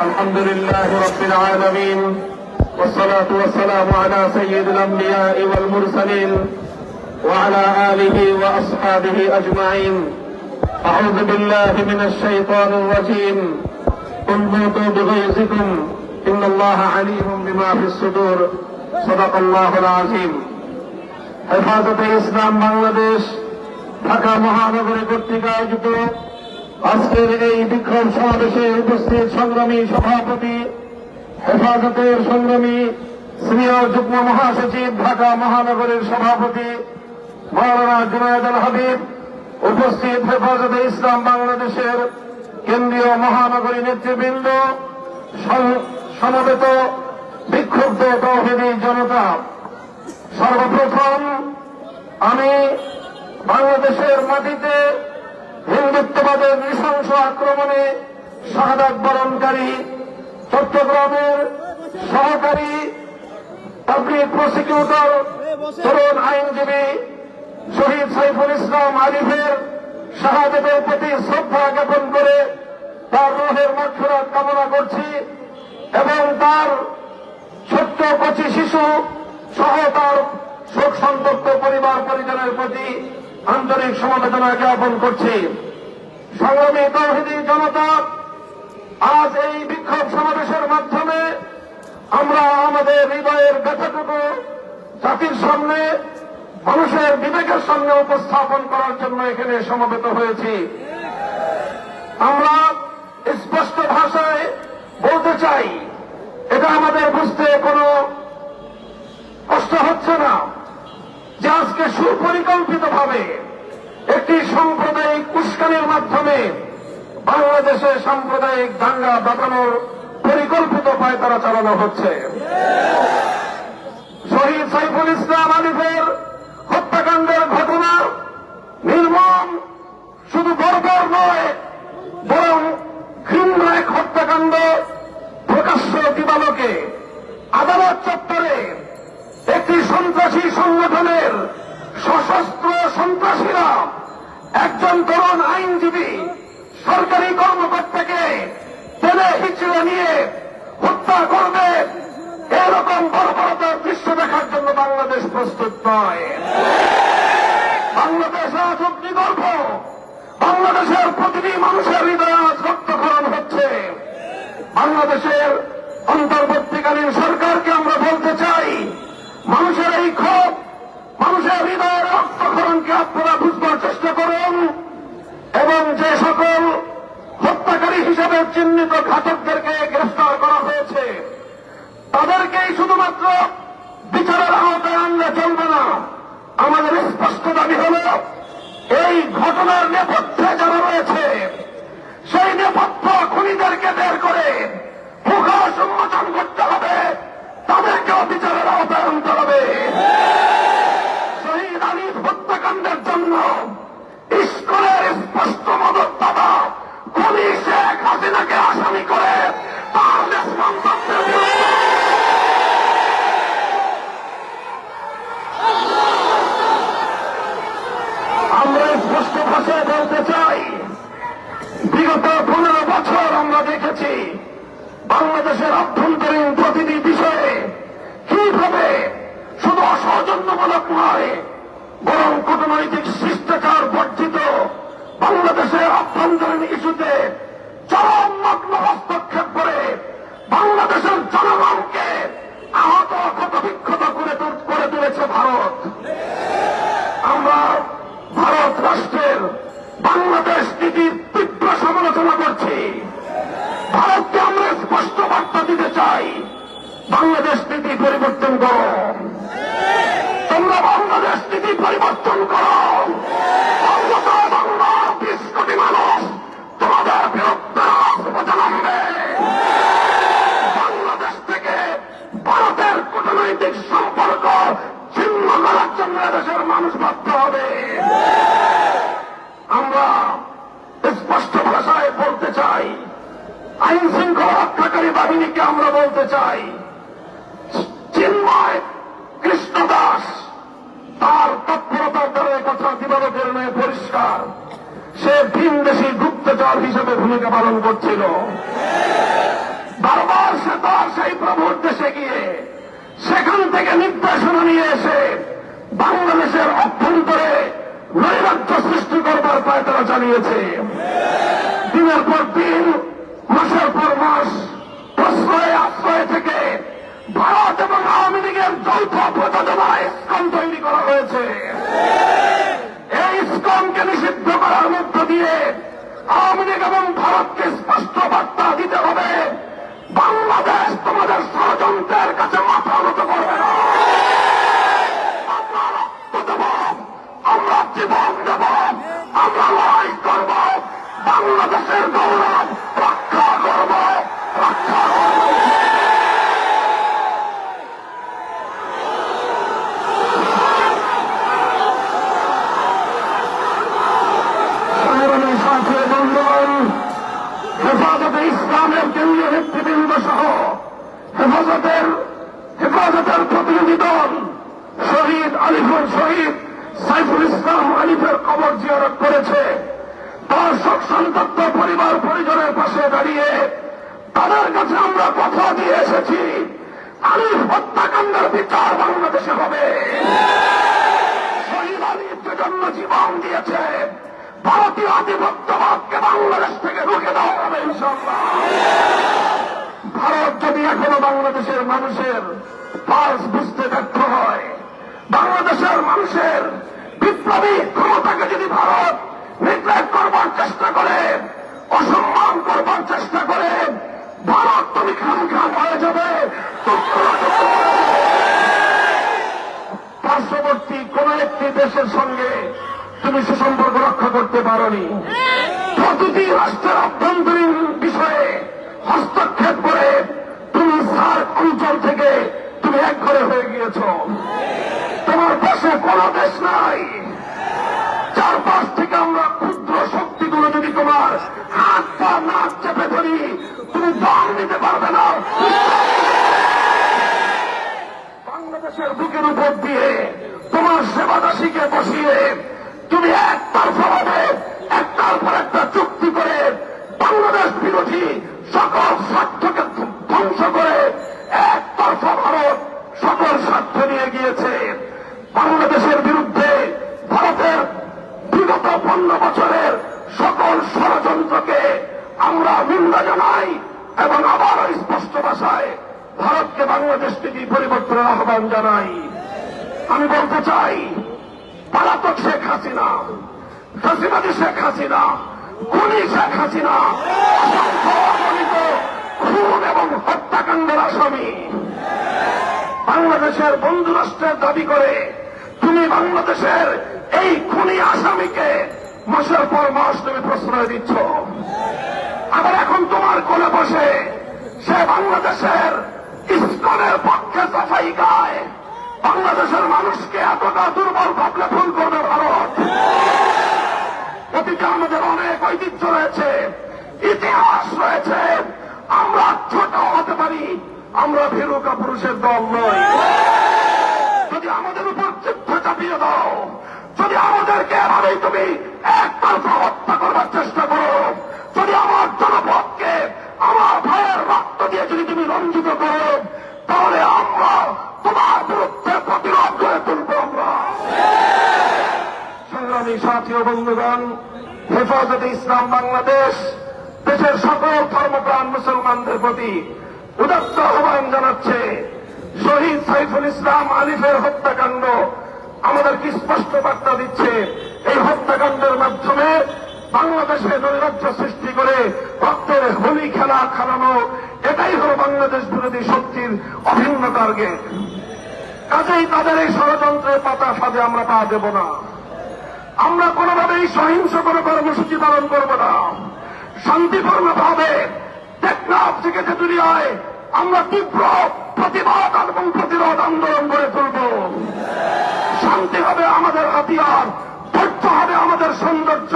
الحمد لله رب العالمين والصلاة والسلام على سيد الأنبياء والمرسلين وعلى آله وأصحابه أجمعين. أعوذ بالله من الشيطان الرجيم. قل موتوا بغيظكم إن الله عليم بما في الصدور. صدق الله العظيم. হেফাজতে ইসলাম বাংলাদেশ ঢাকা মহানগরী কর্তৃক আয়োজিত আজকের এই বিক্ষোভ সমাবেশে উপস্থিত সংগ্রামী সভাপতি, হেফাজতের সংগ্রামী সিনিয়র যুগ্ম মহাসচিব, ঢাকা মহানগরীর সভাপতি মাওলানা জুনায়েদ আল হাবিব, উপস্থিত হেফাজতে ইসলাম বাংলাদেশের কেন্দ্রীয় মহানগরী নেতৃবৃন্দ, সমবেত বিক্ষুব্ধ তৌহিদি জনতা, সর্বপ্রথম আমি বাংলাদেশের মাটিতে হিন্দুত্ববাদের নৃশংস আক্রমণে শাহাদাত বরণকারী চট্টগ্রামের সহকারী পাবলিক প্রসিকিউটর তরুণ আইনজীবী শহীদ সাইফুল ইসলাম আরিফের শাহাদাতের প্রতি শ্রদ্ধা জ্ঞাপন করে তার রূহের মাগফিরাত কামনা করছি এবং তার ছোট্ট কচি শিশু সহ তার শোক সন্তপ্ত পরিবার পরিজনের প্রতি আন্তরিক সমবেদনা জ্ঞাপন করছি। সংগ্রামী তৌহিদি জনতা, আজ এই বিক্ষোভ সমাবেশের মাধ্যমে আমরা আমাদের হৃদয়ের ব্যথাটুকু জাতির সামনে, মানুষের বিবেকের সামনে উপস্থাপন করার জন্য এখানে সমবেত হয়েছি। আমরা স্পষ্ট ভাষায় বলতে চাই, এটা আমাদের বুঝতে কোনো কষ্ট হচ্ছে না যে আজকে সুপরিকল্পিতভাবে একটি সাম্প্রদায়িক উস্কানির মাধ্যমে বাংলাদেশে সাম্প্রদায়িক দাঙ্গা বাঁধানোর পরিকল্পিত পায়তারা চালানো হচ্ছে। শহীদ সাইফুল ইসলাম আরিফের হত্যাকাণ্ডের ঘটনা নির্মম, শুধু বর্বর নয় বরং ঘৃণ্য এক হত্যাকাণ্ড। প্রকাশ্য দিবালোকে আদালত চত্বরে একটি সন্ত্রাসী সংগঠনের সশস্ত্র সন্ত্রাসীরা একজন তরুণ আইনজীবী, সরকারি কর্মকর্তাকে টেনে হিচড়ে নিয়ে হত্যা করবে, এরকম বর্বরতার দৃশ্য দেখার জন্য বাংলাদেশ প্রস্তুত নয়। বাংলাদেশ আজ অগ্নিগর্ভ, বাংলাদেশের প্রতিটি মানুষের হৃদয় আজ রক্তক্ষরণ হচ্ছে। বাংলাদেশের অন্তর্বর্তীকালীন সরকারকে আমরা বলতে চাই, মানুষের এই ক্ষোভ, মানুষের হৃদয়ের রক্তক্ষরণকে আপনারা বুঝবার চেষ্টা করুন এবং যে সকল হত্যাকারী হিসেবে চিহ্নিত ঘাতকদেরকে গ্রেফতার করা হয়েছে তাদেরকেই শুধুমাত্র বিচারের আওতায় আনলে চলবে না। আমাদের স্পষ্ট দাবি হল, এই ঘটনার নেপথ্যে যারা রয়েছে সেই নেপথ্য খুনিদেরকে বের করে মুখোশ উন্মোচন করতে হবে, তাদেরকেও বিচারের আওতায় আনতে হবে। শহীদ আরিফ হত্যাকাণ্ডের জন্য ইস্কনের স্পষ্ট মদতদাতা খুনি শেখ হাসিনাকে আসামি করে তার রেসপন্সিবিলিটির বিরুদ্ধে আমরা স্পষ্ট ভাষায় বলতে চাই, বিগত 15 বছর আমরা দেখেছি বাংলাদেশের অভ্যন্তরীণ প্রতিটি বিষয়ে কিভাবে শুধু অসৌজন্যমূলক নয় বরং কূটনৈতিক শিষ্টাচার বর্জিত বাংলাদেশের অভ্যন্তরীণ ইস্যুতে চরমমগ্ন হস্তক্ষেপ করে বাংলাদেশের জনগণকে আহত ক্ষতবিক্ষত করে তুলেছে ভারত। আমরা ভারত রাষ্ট্রের বাংলাদেশ নীতির তীব্র সমালোচনা করছি। ভারতকে আমরা স্পষ্ট বার্তা দিতে চাই, বাংলাদেশ নীতি পরিবর্তন করো, তোমরা বাংলাদেশ নীতি পরিবর্তন করো। অন্তত বাংলার 20 কোটি মানুষ তোমাদের বিরুদ্ধে রাজপথে নামবে। বাংলাদেশ থেকে ভারতের কূটনৈতিক সম্পর্ক ছিন্ন করার জন্য দেশের মানুষ বাধ্য হবে। আমরা স্পষ্ট ভাষায় বলতে চাই, আইন শৃঙ্খলা রক্ষাকারী বাহিনীকে আমরা বলতে চাই, চিন্ময় কৃষ্ণ দাস তার তৎপরতার দ্বারা কথা দিবালোকের ন্যায় পরিষ্কার, সে ভিনদেশী গুপ্তচর হিসেবে ভূমিকা পালন করছিল। বারবার সে তার সেই প্রভুর দেশে গিয়ে সেখান থেকে নির্দেশনা নিয়ে এসে বাংলাদেশের অভ্যন্তরে নৈরাজ্য সৃষ্টি করবার পায়তারা চালিয়েছে। দিনের পর দিন, মাসের পর মাস প্রশ্রয় আশ্রয় থেকে ভারত এবং আওয়ামী লীগের যৌথ প্রযোজনায় ইসকন তৈরি করা হয়েছে। এই ইসকনকে নিষিদ্ধ করার মধ্য দিয়ে আওয়ামী লীগ এবং ভারতকে স্পষ্ট বার্তা দিতে হবে, বাংলাদেশ তোমাদের ষড়যন্ত্রের কাছে মাথা নত করবে না। আমরা রক্ত দেব, আমরা জীবন দেব, আমরা লড়াই করব, বাংলাদেশের গৌরব রক্ষা করব, রক্ষা করব। হেফাজতে ইসলামের কেন্দ্রীয় নেতৃবৃন্দ সহ হেফাজতের প্রতিনিধি দল শহীদ সাইফুল ইসলাম আলিফের কবর জিয়ারত করেছে। তার শোক সন্তপ্ত পরিবার পরিজনের পাশে দাঁড়িয়ে তাদের কাছে আমরা কথা দিয়ে এসেছি, আলিফ হত্যাকাণ্ডের বিচার বাংলাদেশে হবে। শহীদ আলিফ যে জন্য জীবন দিয়েছে, ভারতীয় আধিপত্যবাদকে বাংলাদেশ থেকে রুখে দেওয়া হবে ইনশাআল্লাহ। ভারত যদি এখনো বাংলাদেশের মানুষের পালস বুঝতে ব্যর্থ হয়, বাংলাদেশের মানুষের বিপ্লবী ক্ষমতাকে যদি ভারত নিগ্লেক্ট করবার চেষ্টা করে, অসম্মান করবার চেষ্টা করে, ভারত তুমি খাম হয়ে যাবে। পার্শ্ববর্তী কোন একটি দেশের সঙ্গে তুমি সুসম্পর্ক রক্ষা করতে পারোনি। প্রতিটি রাষ্ট্রের অভ্যন্তরীণ বিষয়ে হস্তক্ষেপ করে তুমি সার্ক অঞ্চল থেকে তুমি একঘরে হয়ে গিয়েছ। তোমার পাশে কোন দেশ নাই। চারপাশ থেকে আমরা ক্ষুদ্র শক্তিগুলো যদি তোমার হাত পা নাক চেপে ধরি, তুমি দম নিতে পারবে না। বাংলাদেশের বুকের উপর দিয়ে তোমার সেবাদাসীকে বসিয়ে তুমি একতরফাভাবে একটার পর একটা চুক্তি করে বাংলাদেশ বিরোধী সকল স্বার্থকে ধ্বংস করে একতরফা ভারত সকল স্বার্থ নিয়ে গিয়েছে। বাংলাদেশের বিরুদ্ধে ভারতের বিগত 15 বছরের সকল ষড়যন্ত্রকে আমরা নিন্দা জানাই এবং আবারও স্পষ্ট ভাষায় ভারতকে বাংলাদেশ থেকে পরিবর্তনের আহ্বান জানাই। আমি বলতে চাই, পলাতক শেখ হাসিনা, ফ্যাসিবাদী শেখ হাসিনা, খুনি শেখ হাসিনা অসংখ্য অগণিত খুন এবং হত্যাকাণ্ডের আসামি। বাংলাদেশের বন্ধু রাষ্ট্রের দাবি করে তুমি বাংলাদেশের এই খুনি আসামিকে মাসের পর মাস তুমি প্রশ্রয় দিচ্ছ। আবার এখন তোমার কোলে বসে সে বাংলাদেশের ইসকনের পক্ষে সাফাই গায়। বাংলাদেশের মানুষকে এতটা দুর্বল ভাবলে ভুল করবে ভারত। অতীতে আমাদের অনেক ঐতিহ্য রয়েছে, ইতিহাস রয়েছে। আমরা ছোট হতে পারি, আমরা ভীরুকা পুরুষের দল নই। যদি আমাদের উপর যুদ্ধ চাপিয়ে দাও, যদি আমাদেরকে এভাবেই তুমি একতরফা হত্যা করবার চেষ্টা করো, যদি আমার জনপদকে আমার ভাইয়ের রক্ত দিয়ে যদি তুমি রঞ্জিত করো, তাহলে আমরা তোমার বিরুদ্ধে প্রতিরোধ করে তুলব। আমরা সংগ্রামী সাথী ও বন্ধুগণ, হেফাজতে ইসলাম বাংলাদেশ দেশের সকল ধর্মপ্রাণ মুসলমানদের প্রতি উদাত্ত আহ্বান জানাচ্ছে। শহীদ সাইফুল ইসলাম আলিফের হত্যাকাণ্ড আমাদেরকে স্পষ্ট বার্তা দিচ্ছে, এই হত্যাকাণ্ডের মাধ্যমে বাংলাদেশে নৈরাজ্য সৃষ্টি করে রক্তের হোলি খেলা খেলানো, এটাই হল বাংলাদেশ বিরোধী শক্তির অভিন্ন টার্গেট। কাজেই তাদের এই ষড়যন্ত্রের পাতা ফাঁদে আমরা পা দেব না। আমরা কোনোভাবেই সহিংস কোনো কর্মসূচি পালন করব না। শান্তিপূর্ণভাবে টেকনাফ থেকে তেঁতুলিয়ায় আমরা তীব্র প্রতিবাদ এবং প্রতিরোধ আন্দোলন গড়ে তুলব। শান্তি হবে আমাদের হাতিয়ার, ধৈর্য হবে আমাদের সৌন্দর্য।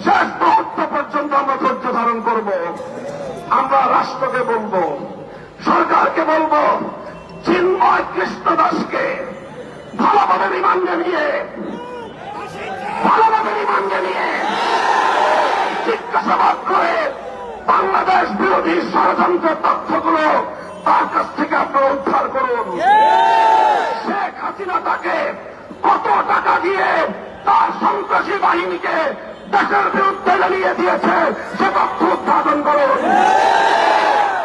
শেষ মুহূর্ত পর্যন্ত আমরা ধৈর্য ধারণ করব। আমরা রাষ্ট্রকে বলবো, সরকারকে বলবো, চিন্ময় কৃষ্ণ দাসকে ভালোভাবে রিমান্ডে নিয়ে জিজ্ঞাসাবাদ করে বাংলাদেশ বিরোধী বিরোধী ষড়যন্ত্রের তথ্যগুলো তার কাছ থেকে আপনারা উদ্ধার করুন। শেখ হাসিনা তাকে কত টাকা দিয়ে তার সন্ত্রাসী বাহিনীকে দেশের বিরুদ্ধে জ্বালিয়ে দিয়েছে সে তথ্য উদ্ঘাটন করুন।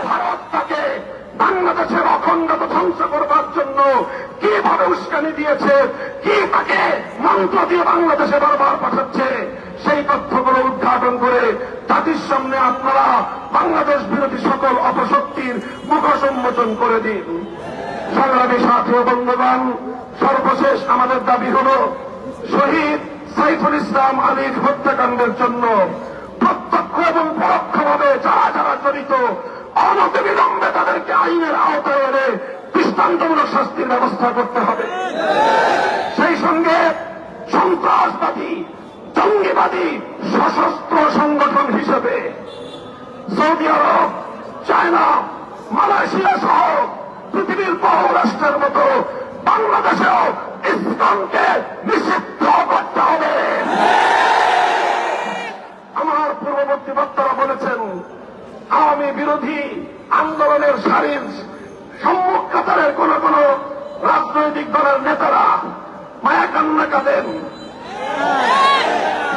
ভারত তাকে বাংলাদেশের অখণ্ডতা ধ্বংস করবার জন্য কিভাবে উস্কানি দিয়েছে, কি তাকে মন্ত্র দিয়ে বাংলাদেশে বারবার পাঠাচ্ছে, সেই তথ্যগুলো উদ্ঘাটন করে জাতির সামনে আপনারা বাংলাদেশ বিরোধী সকল অপশক্তির মুখ সম্মোচন করে দিন। সংগ্রামী সাথী ও বন্ধুগণ, সর্বশেষ আমাদের দাবি হল শহীদ সাইফুল ইসলাম আলীর হত্যাকাণ্ডের জন্য প্রত্যক্ষ এবং পরোক্ষভাবে যারা যারা জড়িত অনতিবিলম্বে তাদেরকে আইনের আওতায় এনে দৃষ্টান্তমূলক শাস্তির ব্যবস্থা করতে হবে। সেই সঙ্গে সন্ত্রাসবাদী জঙ্গিবাদী সশস্ত্র সংগঠন হিসেবে সৌদি আরব, চায়না, মালয়েশিয়া সহ পৃথিবীর বহু রাষ্ট্রের মতো বাংলাদেশেও ইসলামকে নিষিদ্ধ করতে হবে। আমার পূর্ববর্তী বক্তারা বলেছেন আওয়ামী বিরোধী আন্দোলনের সারির সম্মুখ কাতারের কোন কোন রাজনৈতিক দলের নেতারা মায়া কান্না কাঁদেন।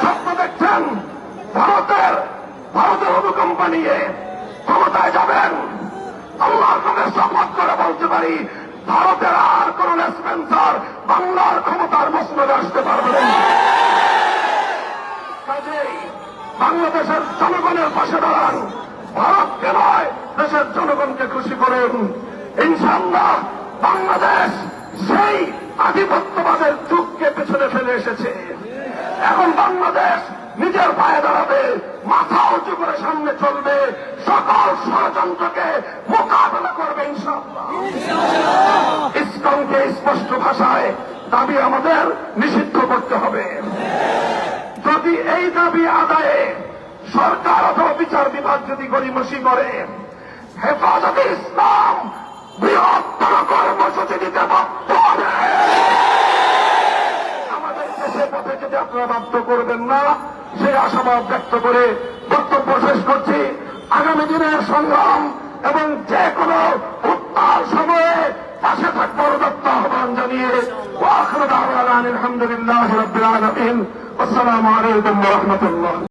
স্বপ্ন দেখছেন ভারতের অনুকম্পা নিয়ে ক্ষমতায় যাবেন। আল্লাহর নামে শপথ করে বলতে পারি ভারতের আর কোন লেসপেন্সার বাংলার ক্ষমতার মসনদে আসতে পারবে না। কাজেই বাংলাদেশের জনগণের পাশে দাঁড়ান, ভারতকে নয় দেশের জনগণকে খুশি করুন। ইনশাআল্লাহ বাংলাদেশ সেই আধিপত্যবাদের যুগকে পেছনে ফেলে এসেছে। এখন বাংলাদেশ নিজের পায়ে দাঁড়াবে, মাথা উঁচু করে সামনে চলবে, সকল ষড়যন্ত্রকে মোকাবেলা করবে ইনশাআল্লাহ। ইসলামকে স্পষ্ট ভাষায় দাবি আমাদের নিষিদ্ধ করতে হবে। যদি এই দাবি আদায়ে সরকার অথবা বিচার বিভাগ যদি গড়িমসি করে, হেফাজতে ইসলাম বৃহত্তর কর্মসূচি দিতে বাধ্য হবে। আমাদের দেশে পথে যদি আপনারা বাধ্য করবেন না, সেই আশাবাদ ব্যক্ত করে বক্তব্য শেষ করছি। আগামী দিনের সংগ্রাম এবং যে কোনো উত্তাল সময়ে পাশে থাকবার দত্ত আহ্বান জানিয়ে আলহামদুলিল্লাহ রাব্বিল আলামিন। আসসালামু আলাইকুম ওয়া রাহমাতুল্লাহ।